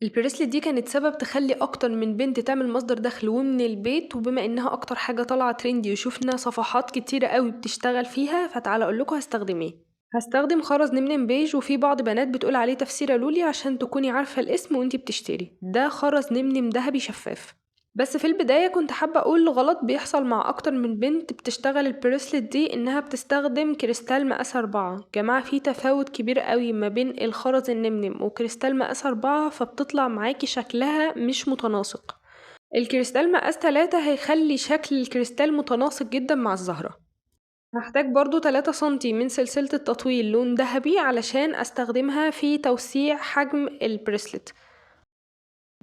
البريسلت دي كانت سبب تخلي أكتر من بنت تعمل مصدر دخل ومن البيت، وبما إنها أكتر حاجة طالعة ترندي وشوفنا صفحات كتيرة قوي بتشتغل فيها، فتعالى أقولكوا هستخدم ايه. هستخدم خرز نمنم بيج، وفي بعض بنات بتقول عليه تفسيرة لولي عشان تكوني عارفة الاسم وانتي بتشتري. ده خرز نمنم ذهبي شفاف. بس في البداية كنت حابة أقول غلط بيحصل مع أكتر من بنت بتشتغل البريسلت دي، إنها بتستخدم كريستال مقاس 4. جماعة في تفاوت كبير قوي ما بين الخرز النمنم وكريستال مقاس 4، فبتطلع معاكي شكلها مش متناسق. الكريستال مقاس 3 هيخلي شكل الكريستال متناسق جدا مع الزهرة. هحتاج برضو 3 سنتي من سلسلة التطويل لون ذهبي علشان استخدمها في توسيع حجم البريسلت.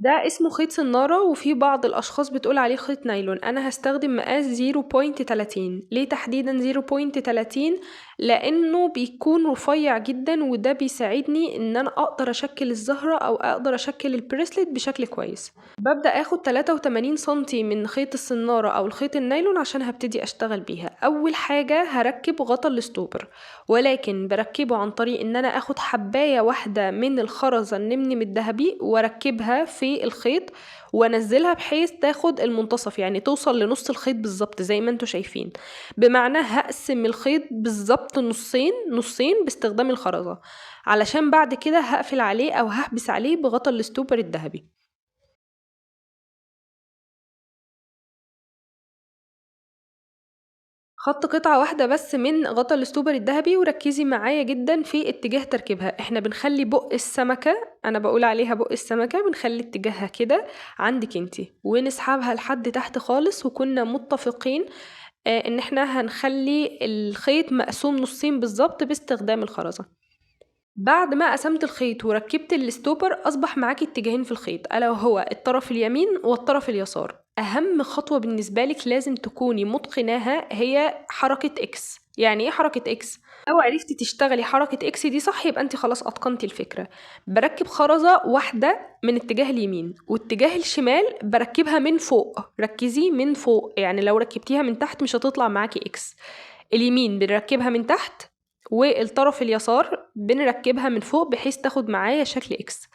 ده اسمه خيط سنارة، وفي بعض الأشخاص بتقول عليه خيط نايلون. أنا هستخدم مقاس 0.30. ليه تحديدا 0.30؟ لأنه بيكون رفيع جدا، وده بيساعدني إن أنا أقدر أشكل الزهرة أو أقدر أشكل البريسلت بشكل كويس. ببدأ أخد 83 سنتي من خيط السنارة أو الخيط النايلون عشان هبتدي أشتغل بيها. أول حاجة هركب غطا الستوبر، ولكن بركبه عن طريق إن أنا أخد حباية واحدة من الخرز النمنم الذهبي واركبها في الخيط وانزلها بحيث تاخد المنتصف، يعني توصل لنص الخيط بالظبط زي ما انتوا شايفين. بمعنى هقسم الخيط بالظبط نصين نصين باستخدام الخرزة، علشان بعد كده هقفل عليه او هحبس عليه بغطا الستوبر الذهبي. خدت قطعة واحدة بس من غطا الستوبر الذهبي، وركزي معايا جدا في اتجاه تركيبها. احنا بنخلي بق السمكة، انا بقول عليها بق السمكة، بنخلي اتجاهها كده عندك انتي ونسحبها لحد تحت خالص. وكنا متفقين ان احنا هنخلي الخيط مقسوم نصين بالظبط باستخدام الخرزة. بعد ما قسمت الخيط وركبت الستوبر أصبح معاكي اتجاهين في الخيط، ألا وهو الطرف اليمين والطرف اليسار. أهم خطوة بالنسبة لك لازم تكوني متقناها هي حركة إكس. يعني إيه حركة إكس؟ لو عرفتي تشتغلي حركة إكس دي صح يبقى أنت خلاص أتقنتي الفكرة. بركب خرزة واحدة من اتجاه اليمين، واتجاه الشمال بركبها من فوق. ركزي من فوق، يعني لو ركبتيها من تحت مش هتطلع معاكي إكس. اليمين بنركبها من تحت، والطرف اليسار بنركبها من فوق بحيث تاخد معايا شكل اكس،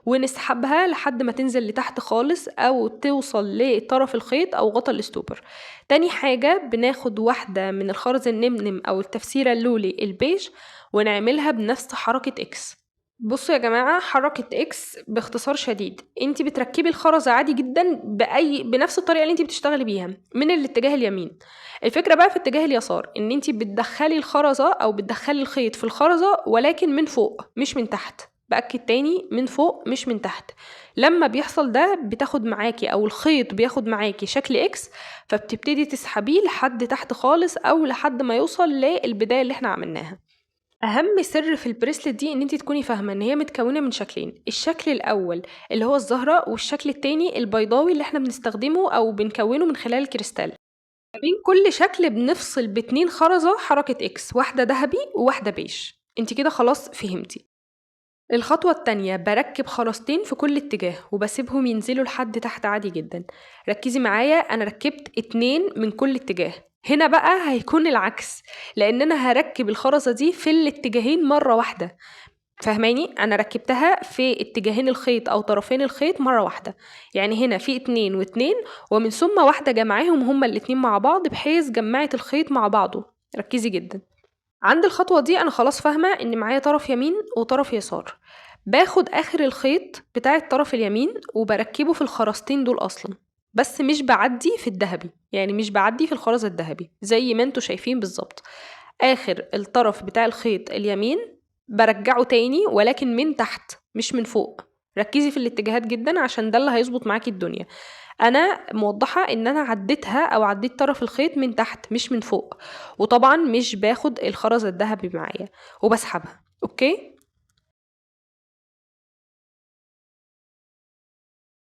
ونسحبها لحد ما تنزل لتحت خالص او توصل لطرف الخيط او غطا الاستوبر. تاني حاجة بناخد واحدة من الخرز النمنم او التفسيرة اللولي البيج ونعملها بنفس حركة اكس. بصوا يا جماعة، حركة اكس باختصار شديد انت بتركبي الخرز عادي جدا بنفس الطريقة اللي انت بتشتغلي بيها من الاتجاه اليمين. الفكرة بقى في اتجاه اليسار ان انت بتدخلي الخرزة او بتدخلي الخيط في الخرزة، ولكن من فوق مش من تحت. بأكد تاني، من فوق مش من تحت. لما بيحصل ده بتاخد معاكي او الخيط بياخد معاكي شكل اكس، فبتبتدي تسحبيه لحد تحت خالص او لحد ما يوصل للبداية اللي احنا عملناها. اهم سر في البريسلت دي ان انت تكوني فاهمه ان هي متكونه من شكلين. الشكل الاول اللي هو الزهره، والشكل التاني البيضاوي اللي احنا بنستخدمه او بنكونه من خلال الكريستال. بين كل شكل بنفصل باتنين خرزه حركه اكس، واحده ذهبي وواحده بيج. انت كده خلاص فهمتي. الخطوة التانية بركب خرزتين في كل اتجاه وبسيبهم ينزلوا لحد تحت عادي جدا. ركزي معايا، انا ركبت 2 من كل اتجاه. هنا بقى هيكون العكس، لان انا هركب الخرزة دي في الاتجاهين مرة واحدة. فهماني؟ انا ركبتها في اتجاهين الخيط او طرفين الخيط مرة واحدة. يعني هنا في 2 و2، ومن ثم واحدة جمعهم هما الاتنين مع بعض بحيث جمعت الخيط مع بعضه. ركزي جدا. عند الخطوة دي أنا خلاص فاهمة إن معايا طرف يمين وطرف يسار. باخد آخر الخيط بتاع الطرف اليمين وبركبه في الخرزتين دول أصلا، بس مش بعدي في الذهبي، يعني مش بعدي في الخرز الذهبي زي ما انتوا شايفين بالظبط. آخر الطرف بتاع الخيط اليمين برجعه تاني، ولكن من تحت مش من فوق. ركزي في الاتجاهات جدا عشان ده اللي هيظبط معاكي الدنيا. انا موضحه ان انا عديتها او عديت طرف الخيط من تحت مش من فوق، وطبعا مش باخد الخرز الذهبي معايا وبسحبها. اوكي.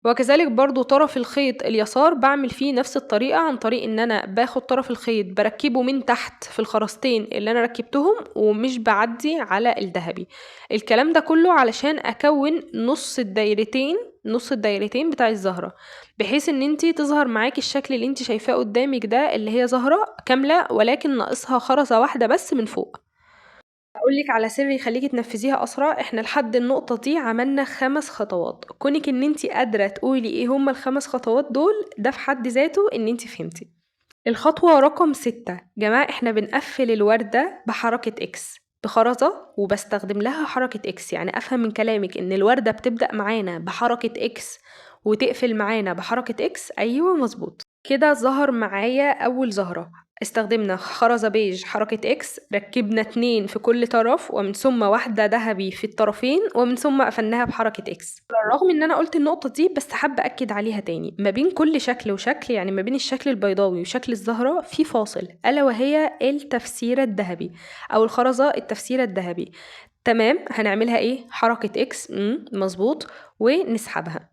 وكذلك برضو طرف الخيط اليسار بعمل فيه نفس الطريقة، عن طريق ان انا باخد طرف الخيط بركبه من تحت في الخرزتين اللي انا ركبتهم ومش بعدي على الذهبي. الكلام ده كله علشان اكون نص الدايرتين بتاع الزهرة، بحيث ان انتي تظهر معاكي الشكل اللي انتي شايفاه قدامك ده، اللي هي زهرة كاملة ولكن ناقصها خرزة واحدة بس من فوق. هاقول لِك على سر يخلّيكِ تنفّذيها أسرع، إحنا لحد النقطة دي عملنا 5 خطوات، كونِك إن أنتِ قادرة تقولي إيه هُم ال5 خطوات دول، ده في حد ذاته إن أنتِ فهمتِ. الخطوة رقم 6، جماعة إحنا بنقفّل الوردة بحركة X بخرزة وباستخدم لها حركة X، يعني أفهم من كلامِك إن الوردة بتبدأ معانا بحركة X وتقفل معانا بحركة X، أيوه مضبوط. كده ظهر معايا أول زهرة، استخدمنا خرزة بيج حركة X، ركّبنا 2 في كل طرف ومن ثم واحدة دهبي في الطرفين ومن ثم قفلناها بحركة X. على الرغم إن أنا قُلت النقطة دي بس حابة أأكد عليها تاني، ما بين كل شكل وشكل يعني ما بين الشكل البيضاوي وشكل الزهرة في فاصل، ألا وهي التفسيرة الدهبي أو الخرزة التفسيرة الدهبي. تمام، هنعملها إيه؟ حركة X مضبوط، ونسحبها.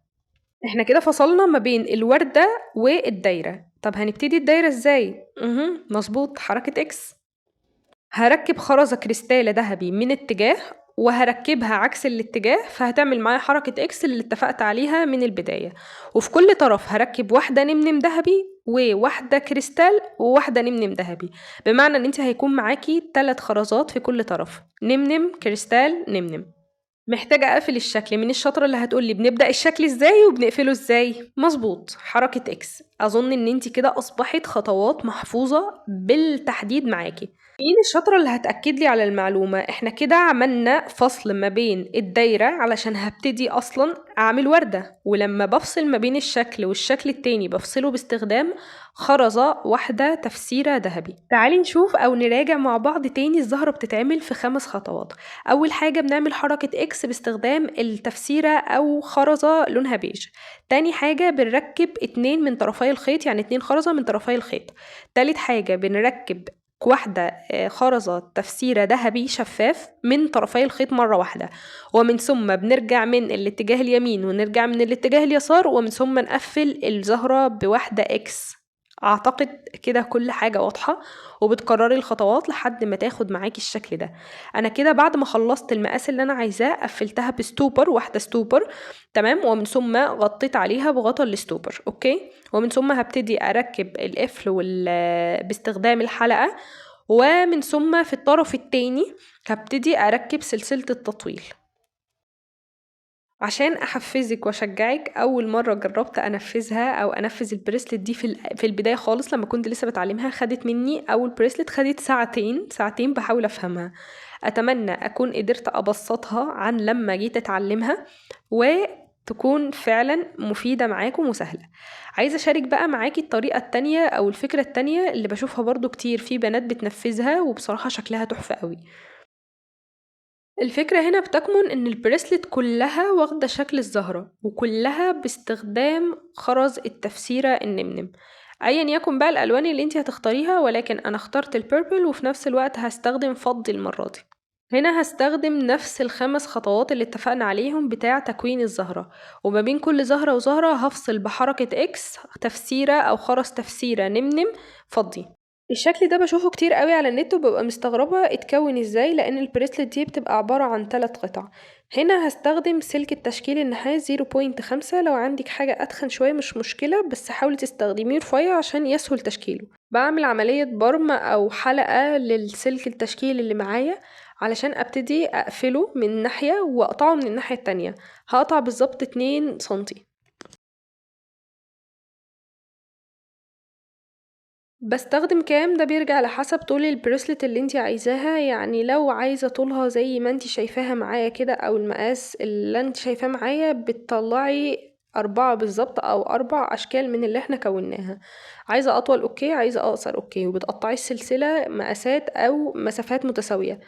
إحنا كده فصلنا ما بين الوردة والدايرة، طب هنبتدي الدايرة إزاي؟ مضبوط، حركة X. هاركّب خرزة كريستالة دهبي من اتجاه، وهاركّبها عكس الاتجاه، فهتعمل معايا حركة X اللي اتفقت عليها من البداية، وفي كل طرف هاركّب واحدة نمنم دهبي، وواحدة كريستال، وواحدة نمنم دهبي، بمعنى إن أنتِ هيكون معاكِ 3 خرزات في كل طرف، نمنم، كريستال، نمنم. محتاجة أقفل الشكل، مين الشاطرة اللي هتقول لي بنبدأ الشكل إزاي وبنقفله إزاي؟ مضبوط، حركة X. أظن إن أنتِ كده أصبحت خطوات محفوظة بالتحديد معاكِ. مين الشاطرة اللي هتأكد لي على المعلومة؟ إحنا كده عملنا فصل ما بين الدايرة علشان هابتدي أصلًا أعمل وردة، ولمّا بافصل ما بين الشكل والشكل التاني بافصله باستخدام خرزة واحدة تفسيرة دهبي. تعالي نشوف أو نراجع مع بعض تاني الزهرة بتتعمل في 5 خطوات. أول حاجة بنعمل حركة X باستخدام التفسيرة أو خرزة لونها بيج. تاني حاجة بنركب 2 من طرفي الخيط، يعني 2 خرزة من طرفي الخيط. تالت حاجة بنركب واحدة خرزة تفسيرة دهبي شفاف من طرفي الخيط مرة واحدة، ومن ثم بنرجع من الاتجاه اليمين ونرجع من الاتجاه اليسار ومن ثم نقفل الزهرة بواحدة X. أعتقد كده كل حاجة واضحة، وبتكرري الخطوات لحد ما تاخد معاكي الشكل ده. أنا كده بعد ما خلصت المقاس اللي أنا عايزاه قفلتها بستوبر، واحدة ستوبر تمام، ومن ثم غطيت عليها بغطا الستوبر أوكي، ومن ثم هبتدي أركب القفل باستخدام الحلقة، ومن ثم في الطرف التاني هبتدي أركب سلسلة التطويل. عشان أحفّزِك وأشجّعِك، أول مرّة جرّبت أنفّذها أو أنفّذ الbracelet دي في البداية خالص لمّا كنت لسه باتعلّمها، خدت منّي أول bracelet خدت ساعتين، ساعتين باحاول أفهمها. أتمنى أكون قدرت أبسّطها عن لمّا جيت أتعلّمها، وتكون فعلًا مفيدة معاكم وسهلة. عايزة أشارك بقى معاكِ الطريقة التانية أو الفكرة التانية اللي باشوفها برضه كتير في بنات بتنفّذها وبصراحة شكلها تحفة أوي. الفكرة هنا بتكمن إن البريسلت كلها واخدة شكل الزهرة وكلها باستخدام خرز التفسيرة النمنم، أيا يكن بقى الألوان اللي انتي هتختاريها، ولكن أنا اخترت البيربل وفي نفس الوقت هستخدم فضي المرة دي. هنا هستخدم نفس ال5 خطوات اللي اتفقنا عليهم بتاع تكوين الزهرة، وما بين كل زهرة وزهرة هفصل بحركة إكس تفسيرة أو خرز تفسيرة نمنم فضي. الشكل ده باشوفه كتير أوي على النت وبابقى مستغربة اتكوّن إزاي، لإن البريسلت دي بتبقى عبارة عن 3 قطع. هنا هاستخدم سلك التشكيل النحاس 0.5، لو عندِك حاجة أتخن شوية مش مشكلة، بس حاولي تستخدميه رفيّع عشان يسهل تشكيله. باعمل عملية برم أو حلقة للسلك التشكيل اللي معايا علشان أبتدي أقفله من ناحية وأقطعه من الناحية التانية، هاقطع بالضبط 2 سنتي. باستخدم كام؟ ده بيرجع على حسب طول البريسلت اللي انتي عايزاها، يعني لو عايزة طولها زي ما انتي شايفاها معايا كده أو المقاس اللي انتي شايفاه معايا بتطلعي 4 بالظبط أو 4 أشكال من اللي احنا كوناها. عايزة أطول اوكي، عايزة أقصر اوكي، وبتقطعي السلسلة مقاسات أو مسافات متساوية.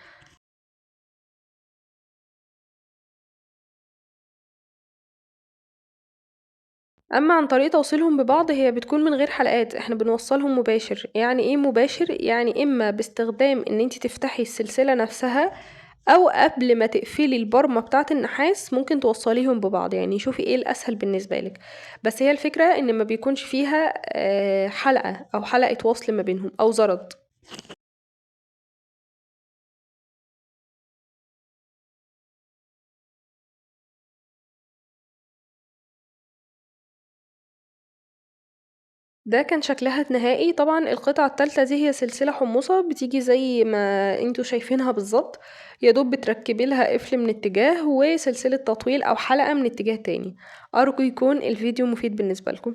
أما عن طريقة توصيلهم ببعض هي بتكون من غير حلقات، احنا بنوصلهم مباشر. يعني ايه مباشر؟ يعني اما باستخدام ان انتي تفتحي السلسلة نفسها او قبل ما تقفلي البرمة بتاعة النحاس ممكن توصليهم ببعض، يعني شوفي ايه الاسهل بالنسبة لك. بس هي الفكرة ان ما بيكونش فيها حلقة او حلقة وصل ما بينهم او زرد. ده كان شكلها النهائي. طبعا القطعة التالتة دي هي سلسلة حمصة، بتيجي زي ما انتوا شايفينها بالظبط، يا دوب بتركبي لها قفل من اتجاه وسلسلة تطويل او حلقة من اتجاه تاني. ارجو يكون الفيديو مفيد بالنسبة لكم.